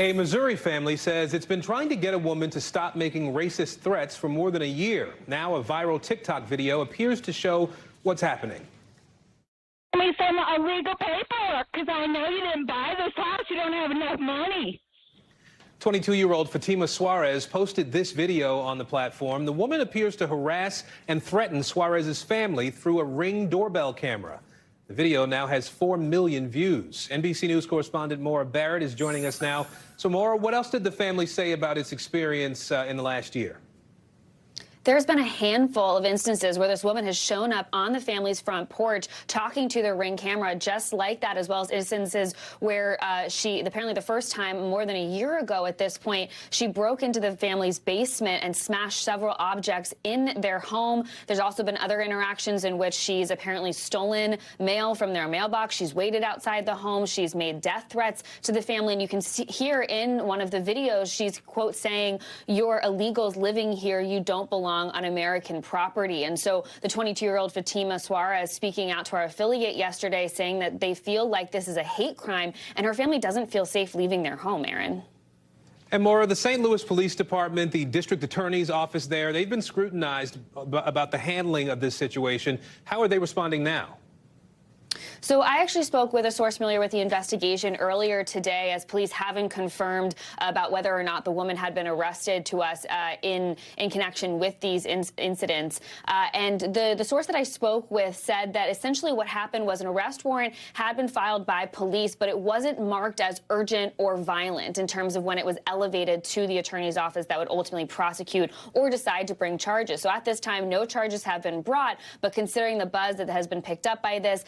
A Missouri family says it's been trying to get a woman to stop making racist threats for more than a year. Now a viral TikTok video appears to show what's happening. Let me send illegal paperwork because I know you didn't buy this house. You don't have enough money. 22-year-old Fatima Suarez posted this video on the platform. The woman appears to harass and threaten Suarez's family through a Ring doorbell camera. The video now has 4 million views. NBC News correspondent Maura Barrett is joining us now. So, Maura, what else did the family say about its experience in the last year? There's been a handful of instances where this woman has shown up on the family's front porch talking to the Ring camera just like that, as well as instances where apparently the first time more than a year ago at this point, she broke into the family's basement and smashed several objects in their home. There's also been other interactions in which she's apparently stolen mail from their mailbox. She's waited outside the home. She's made death threats to the family. And you can see here in one of the videos, she's, quote, saying, "You're illegals living here. You don't belong on American property." And so the 22-year-old Fatima Suarez speaking out to our affiliate yesterday saying that they feel like this is a hate crime and her family doesn't feel safe leaving their home, Aaron. And Maura, the St. Louis Police Department, the district attorney's office there, they've been scrutinized about the handling of this situation. How are they responding now? So I actually spoke with a source familiar with the investigation earlier today, as police haven't confirmed about whether or not the woman had been arrested to us in connection with these incidents. And the source that I spoke with said that essentially what happened was an arrest warrant had been filed by police, but it wasn't marked as urgent or violent in terms of when it was elevated to the attorney's office that would ultimately prosecute or decide to bring charges. So at this time, no charges have been brought, but considering the buzz that has been picked up by this,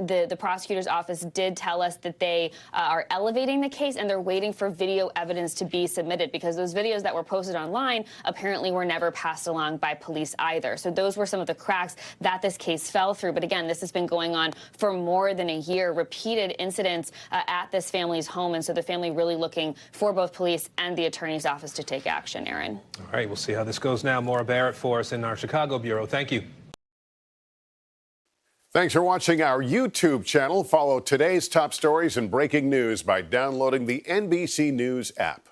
the prosecutor's office did tell us that they are elevating the case and they're waiting for video evidence to be submitted, because those videos that were posted online apparently were never passed along by police either. So those were some of the cracks that this case fell through. But again, this has been going on for more than a year, repeated incidents at this family's home. And so the family really looking for both police and the attorney's office to take action, Aaron. All right, we'll see how this goes now. Maura Barrett for us in our Chicago bureau. Thank you. Thanks for watching our YouTube channel. Follow today's top stories and breaking news by downloading the NBC News app.